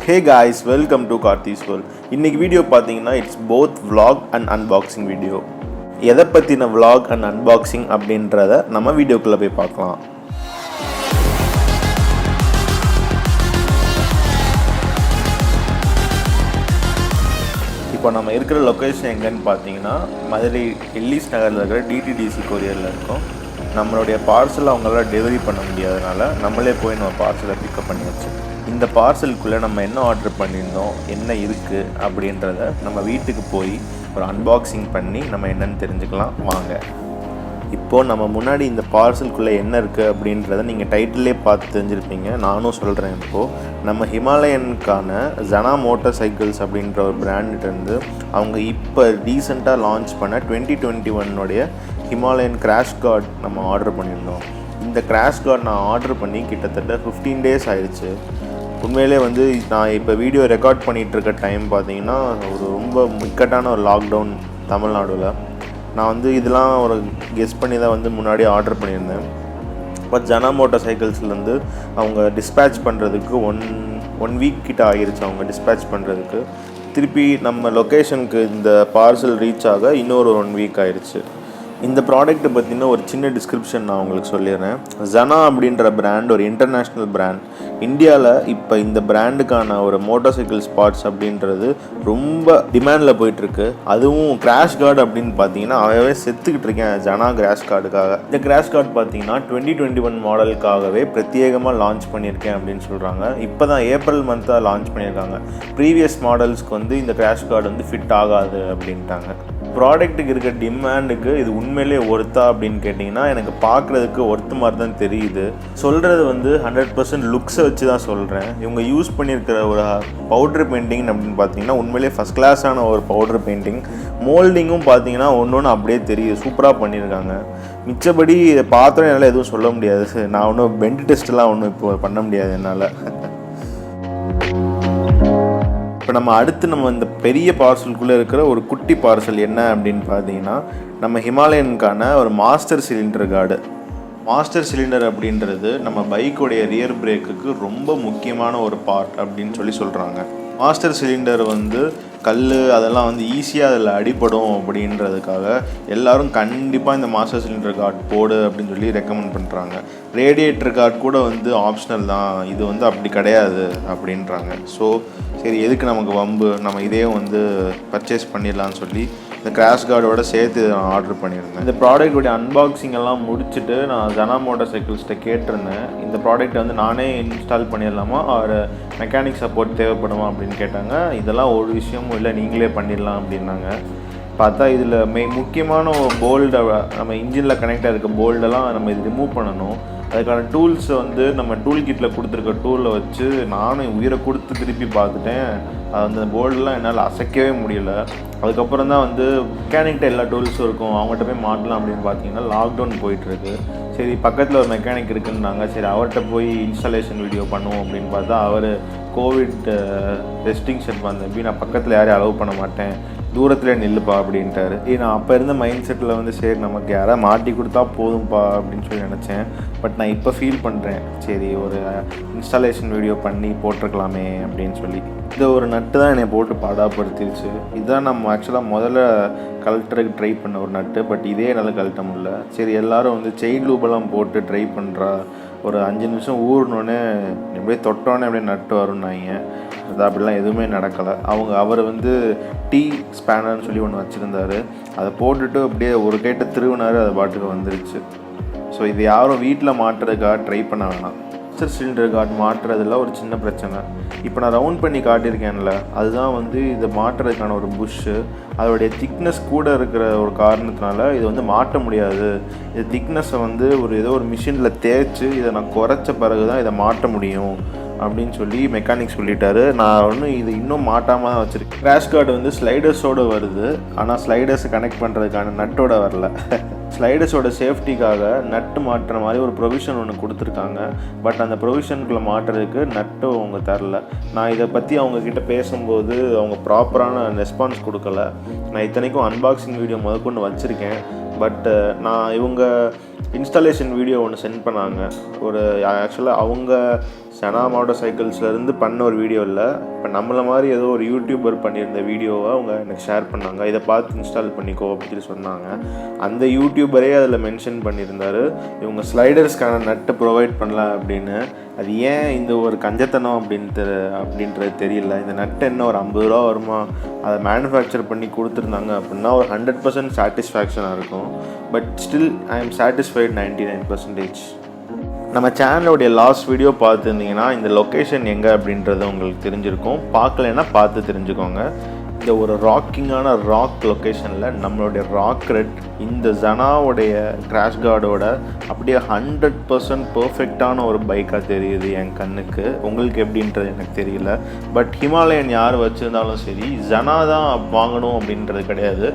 Hey guys, welcome to Karthi's world. இன்னைக்கு video பார்த்தீங்கன்னா it's both vlog and unboxing video. எதை பற்றின vlog and unboxing அப்படின்றத நம்ம வீடியோக்குள்ளே போய் பார்க்கலாம். இப்போ நம்ம இருக்கிற லொக்கேஷன் எங்கன்னு பார்த்தீங்கன்னா மதுரை எல்லிஸ் நகரில் இருக்கிற டிடிடிசி கொரியரில் இருக்கோம். நம்மளுடைய பார்சல் அவங்களால டெலிவரி பண்ண முடியாதனால நம்மளே போய் நம்ம பார்சலை பிக்கப் பண்ணியாச்சு. இந்த பார்சலுக்குள்ளே நம்ம என்ன ஆர்டர் பண்ணியிருந்தோம், என்ன இருக்குது அப்படின்றத நம்ம வீட்டுக்கு போய் ஒரு அன்பாக்சிங் பண்ணி நம்ம என்னென்னு தெரிஞ்சுக்கலாம் வாங்க. இப்போது நம்ம முன்னாடி இந்த பார்சலுக்குள்ளே என்ன இருக்குது அப்படின்றத நீங்கள் டைட்டிலே பார்த்து தெரிஞ்சிருப்பீங்க. நானும் சொல்கிறேன். இப்போது நம்ம ஹிமாலயனுக்கான ZANA மோட்டார் சைக்கிள்ஸ் அப்படின்ற ஒரு பிராண்ட்லேருந்து அவங்க இப்போ ரீசெண்டாக லான்ச் பண்ண 2021 ஹிமாலயன் கிராஷ் கார்டு நம்ம ஆர்டர் பண்ணியிருந்தோம். இந்த கிராஷ் கார்டு நான் ஆர்டர் பண்ணி கிட்டத்தட்ட 15 days ஆயிடுச்சு. உண்மையிலே நான் இப்போ வீடியோ ரெக்கார்ட் பண்ணிகிட்ருக்க டைம் பார்த்தீங்கன்னா ரொம்ப இக்கட்டான ஒரு லாக்டவுன் தமிழ்நாடுல. நான் இதெல்லாம் ஒரு கெஸ் பண்ணி தான் முன்னாடி ஆர்டர் பண்ணியிருந்தேன். பட் ZANA மோட்டார் சைக்கிள்ஸ்லேருந்து அவங்க டிஸ்பேட்ச் பண்ணுறதுக்கு ஒன் வீக் கிட்ட ஆகிருச்சு. அவங்க டிஸ்பேட்ச் பண்ணுறதுக்கு திருப்பி நம்ம லொக்கேஷனுக்கு இந்த பார்சல் ரீச் ஆக இன்னொரு 1 வீக் ஆயிடுச்சு. இந்த ப்ராடக்ட்டை பற்றின ஒரு சின்ன டிஸ்கிரிப்ஷன் நான் உங்களுக்கு சொல்லிடுறேன். ZANA அப்படின்ற பிராண்ட் ஒரு இன்டர்நேஷ்னல் பிராண்ட். இந்தியாவில் இப்போ இந்த பிராண்டுக்கான ஒரு மோட்டார் சைக்கிள் ஸ்பாட்ஸ் அப்படின்றது ரொம்ப டிமாண்டில் போயிட்டுருக்கு. அதுவும் கிராஷ் கார்டு அப்படின்னு பார்த்தீங்கன்னா அவவே செத்துக்கிட்டு இருக்கேன் ZANA கிராஷ் கார்டுக்காக. இந்த கிராஷ் கார்டு பார்த்தீங்கன்னா 2021 மாடலுக்காகவே பிரத்யேகமாக லான்ச் பண்ணியிருக்கேன் அப்படின்னு சொல்கிறாங்க. இப்போ தான் ஏப்ரல் மந்த்தாக லான்ச் பண்ணியிருக்காங்க. ப்ரீவியஸ் மாடல்ஸ்க்கு இந்த கிராஷ் கார்டு ஃபிட் ஆகாது அப்படின்ட்டாங்க. ப்ராடக்ட்டுக்கு இருக்க டிமாண்டுக்கு இது உண்மையிலே ஒர்த்தா அப்படின்னு கேட்டிங்கன்னா எனக்கு பார்க்குறதுக்கு ஒர்த்து மாதிரி தான் தெரியுது. சொல்கிறது 100% லுக்ஸை வச்சு தான் சொல்கிறேன். இவங்க யூஸ் பண்ணியிருக்கிற ஒரு பவுட்ரு பெயிண்டிங் அப்படின்னு பார்த்தீங்கன்னா உண்மையிலே ஃபஸ்ட் கிளாஸான ஒரு பவுட்ரு பெயிண்டிங். மோல்டிங்கும் பார்த்தீங்கன்னா ஒன்று அப்படியே தெரியுது, சூப்பராக பண்ணியிருக்காங்க. மிச்சபடி இதை பார்த்தோம் என்னால் எதுவும் சொல்ல முடியாது. நான் ஒன்றும் பெண்ட் டெஸ்ட்லாம் ஒன்றும் இப்போ பண்ண முடியாது என்னால். இப்போ நம்ம இந்த பெரிய பார்சலுக்குள்ளே இருக்கிற ஒரு குட்டி பார்சல் என்ன அப்படின்னு பார்த்தீங்கன்னா நம்ம ஹிமாலயனுக்கான ஒரு master cylinder card. Master cylinder அப்படின்றது நம்ம பைக்கோடைய ரியர் பிரேக்குக்கு ரொம்ப முக்கியமான ஒரு பார்ட் அப்படின்னு சொல்கிறாங்க. மாஸ்டர் சிலிண்டர் கல் அதெல்லாம் ஈஸியாக அதில் அடிப்படும் அப்படின்றதுக்காக எல்லோரும் கண்டிப்பாக இந்த மாஸ்டர் சிலிண்டர் கார்டு போடு அப்படின்னு ரெக்கமெண்ட் பண்ணுறாங்க. ரேடியேட்டர் கார்டு கூட ஆப்ஷனல் தான், இது அப்படி கிடையாது அப்படின்றாங்க. ஸோ சரி, எதுக்கு நமக்கு வம்பு, நம்ம இதே பர்ச்சேஸ் பண்ணிடலான்னு சொல்லி இந்த கிராஷ் கார்டோட சேர்த்து நான் ஆர்டர் பண்ணியிருந்தேன். இந்த ப்ராடக்டோடைய அன்பாக்சிங் எல்லாம் முடிச்சுட்டு நான் ZANA மோட்டார் சைக்கிள்ஸ்கிட்ட கேட்டிருந்தேன், இந்த ப்ராடக்ட்டை நானே இன்ஸ்டால் பண்ணிடலாமா, ஒரு மெக்கானிக் சப்போர்ட் தேவைப்படுமா அப்படின்னு கேட்டாங்க. இதெல்லாம் ஒரு விஷயமும் இல்லை, நீங்களே பண்ணிடலாம் அப்படின்னாங்க. பார்த்தா இதில் முக்கியமான போல்டை நம்ம இன்ஜினில் கனெக்டாக இருக்க போல்டெல்லாம் நம்ம இது ரிமூவ் பண்ணணும். அதுக்கான டூல்ஸை நம்ம டூல் கிட்டில் கொடுத்துருக்க டூலை வச்சு நானும் உயிரை கொடுத்து திருப்பி பார்த்துட்டேன். அந்த போல்டெலாம் என்னால் அசைக்கவே முடியல. அதுக்கப்புறம் தான் மெக்கானிக்கிட்ட எல்லா டூல்ஸும் இருக்கும், அவங்ககிட்ட போய் மாட்டலாம் அப்படின்னு பார்த்தீங்கன்னா லாக்டவுன் போயிட்டுருக்கு. சரி, பக்கத்தில் ஒரு மெக்கானிக் இருக்குன்னாங்க. சரி, அவர்கிட்ட போய் இன்ஸ்டாலேஷன் வீடியோ பண்ணுவோம் அப்படின்னு பார்த்தா அவர் கோவிட் ரெஸ்ட்ரிக்ஷன் வந்தப்பி நான் பக்கத்தில் யாரையும் அலோவ் பண்ண மாட்டேன், தூரத்தில் நில்லுப்பா அப்படின்ட்டாரு. நான் அப்போ இருந்த மைண்ட் செட்டில் சரி நமக்கு யாராவது மாட்டி கொடுத்தா போதும்ப்பா அப்படின்னு நினச்சேன். பட் நான் இப்போ ஃபீல் பண்ணுறேன், சரி ஒரு இன்ஸ்டாலேஷன் வீடியோ பண்ணி போட்டிருக்கலாமே அப்படின்னு இந்த ஒரு நட்டு தான் என்னை போட்டு பாடாப்படுத்திடுச்சு. இதுதான் நம்ம ஆக்சுவலாக முதல்ல கழட்டுறதுக்கு ட்ரை பண்ண ஒரு நட்டு. பட் இதே என்னால் கழட்ட முடியல. சரி, எல்லோரும் செயின் லூபெல்லாம் போட்டு ட்ரை பண்ணுறா, ஒரு 5 நிமிஷம் ஊறினோடனே எப்படியே தொட்டோன்னே அப்படியே நட்டு வரும்னாங்க. அது அப்படிலாம் எதுவுமே நடக்கலை. அவர் டீ ஸ்பேனர்னு ஒன்று வச்சுருந்தார். அதை போட்டுட்டு அப்படியே ஒரு கேட்ட திருவினார், அது பாட்டுக்கு வந்துருச்சு. ஸோ இது யாரும் வீட்டில் மாட்டுறதுக்காக ட்ரை பண்ண வேணாம். மாஸ்டர் சிலிண்டர் கார்டு மாட்டுறதுல ஒரு சின்ன பிரச்சனை. இப்போ நான் ரவுண்ட் பண்ணி காட்டியிருக்கேன்ல, அதுதான் இதை மாட்டுறதுக்கான ஒரு புஷ்ஷு. அதோடைய திக்னஸ் கூட இருக்கிற ஒரு காரணத்தினால இது மாட்ட முடியாது. இது திக்னஸை ஏதோ ஒரு மிஷினில் தேய்ச்சி இதை நான் குறைச்ச பிறகு தான் இதை மாட்ட முடியும் அப்படின்னு மெக்கானிக் சொல்லிட்டாரு. நான் இது இன்னும் மாட்டாமல் தான் வச்சுருக்கேன். கிராஷ் கார்டு ஸ்லைடர்ஸோடு வருது, ஆனால் ஸ்லைடர்ஸை கனெக்ட் பண்ணுறதுக்கான நட்டோட வரல. ஸ்லைடர்ஸோட சேஃப்டிக்காக நட்டு மாட்டுற மாதிரி ஒரு ப்ரொவிஷன் ஒன்று கொடுத்துருக்காங்க. பட் அந்த ப்ரொவிஷனுக்குள்ளே மாட்டுறதுக்கு நட்டு அவங்க தரல. நான் இதை பற்றி அவங்கக்கிட்ட பேசும்போது அவங்க ப்ராப்பரான ரெஸ்பான்ஸ் கொடுக்கல. நான் இத்தனைக்கும் அன்பாக்சிங் வீடியோ முதற்கொண்டு வச்சுருக்கேன். பட் இவங்க இன்ஸ்டாலேஷன் வீடியோ ஒன்று சென்ட் பண்ணாங்க. ஒரு ஆக்சுவலாக அவங்க ZANA மோட்டார் சைக்கிள்ஸ்லேருந்து பண்ண ஒரு வீடியோ இல்லை, இப்போ நம்மளை மாதிரி ஏதோ ஒரு யூடியூபர் பண்ணியிருந்த வீடியோவை அவங்க எனக்கு ஷேர் பண்ணாங்க. இதை பார்த்து இன்ஸ்டால் பண்ணிக்கோ அப்படின்னு சொன்னாங்க. அந்த யூடியூபரே அதில் மென்ஷன் பண்ணியிருந்தார் இவங்க ஸ்லைடர்ஸ்க்கான நட்டு ப்ரொவைட் பண்ணலாம் அப்படின்னு. அது ஏன் இந்த ஒரு கஞ்சத்தனம் அப்படின்றது தெரியல. இந்த நட்டு என்ன ஒரு 50 ரூபா வருமா, அதை மேனுஃபேக்சர் பண்ணி கொடுத்துருந்தாங்க அப்படின்னா ஒரு 100% சாட்டிஸ்ஃபேக்ஷனாக இருக்கும். But still I am satisfied 99%. நம்ம சேனலோடைய லாஸ்ட் வீடியோ பார்த்துருந்தீங்கன்னா இந்த லொக்கேஷன் எங்கே அப்படின்றது உங்களுக்கு தெரிஞ்சிருக்கும். பார்க்கலைன்னா பார்த்து தெரிஞ்சுக்கோங்க. இந்த ஒரு ராக்கிங்கான ராக் லொக்கேஷனில் நம்மளுடைய ராக் ரெட் இந்த ZANAவுடைய கிராஷ் கார்டோட அப்படியே 100% பர்ஃபெக்டான ஒரு பைக்காக தெரியுது என் கண்ணுக்கு. உங்களுக்கு எப்படின்றது எனக்கு தெரியல. பட் ஹிமாலயன் யார் வச்சுருந்தாலும் சரி ZANA தான் வாங்கணும் அப்படின்றது கிடையாது.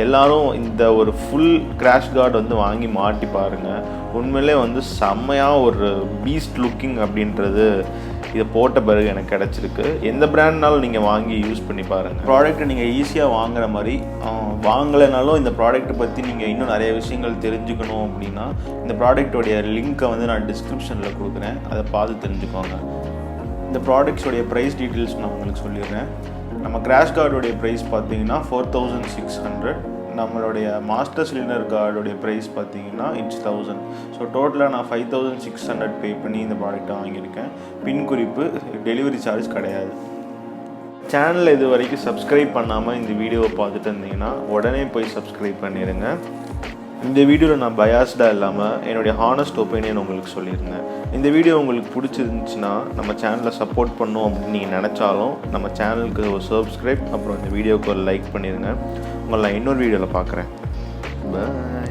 எல்லோரும் இந்த ஒரு ஃபுல் கிராஷ் கார்டு வந்து வாங்கி மாட்டி பாருங்கள். உண்மையிலே வந்து செம்மையாக ஒரு பீஸ்ட் லுக்கிங் அப்படின்றது இதை போட்ட பிறகு எனக்கு கிடச்சிருக்கு. எந்த பிராண்ட்னாலும் நீங்கள் வாங்கி யூஸ் பண்ணி பாருங்கள். ப்ராடக்ட்டை நீங்கள் ஈஸியாக வாங்குற மாதிரி, வாங்கலைனாலும் இந்த ப்ராடக்ட்டை பற்றி நீங்கள் இன்னும் நிறைய விஷயங்கள் தெரிஞ்சுக்கணும் அப்படின்னா இந்த ப்ராடக்டோடைய லிங்க்கை வந்து நான் டிஸ்கிரிப்ஷனில் கொடுக்குறேன், அதை பார்த்து தெரிஞ்சுக்கோங்க. இந்த ப்ராடக்ட்ஸோடைய ப்ரைஸ் டீட்டெயில்ஸ் நான் உங்களுக்கு சொல்லிடுறேன். நம்ம கிராஷ் கார்டோடைய ப்ரைஸ் பார்த்தீங்கன்னா 4600. நம்மளுடைய மாஸ்டர் சிலிண்டர் கார்டோடைய ப்ரைஸ் பார்த்தீங்கன்னா இட்ஸ் 1000. ஸோ டோட்டலாக நான் 5600 பே பண்ணி இந்த ப்ராடக்ட்டை வாங்கியிருக்கேன். பின் குறிப்பு, டெலிவரி சார்ஜ் கிடையாது. சேனலில் இது வரைக்கும் சப்ஸ்கிரைப் பண்ணாமல் இந்த வீடியோவை பார்த்துட்டு இருந்தீங்கன்னா உடனே போய் சப்ஸ்கிரைப் பண்ணிடுங்க. இந்த வீடியோவில் நான் பயாஸ்டாக இல்லாமல் என்னுடைய ஹானஸ்ட் ஒப்பீனியன் உங்களுக்கு சொல்லியிருந்தேன். இந்த வீடியோ உங்களுக்கு பிடிச்சிருந்துச்சுன்னா நம்ம சேனலை சப்போர்ட் பண்ணணும் அப்படின்னு நீங்கள் நினச்சாலும் நம்ம சேனலுக்கு ஒரு சப்ஸ்கிரைப், அப்புறம் இந்த வீடியோவுக்கு ஒரு லைக் பண்ணிடுங்க. உங்களை நான் இன்னொரு வீடியோவில் பார்க்குறேன். பாய்.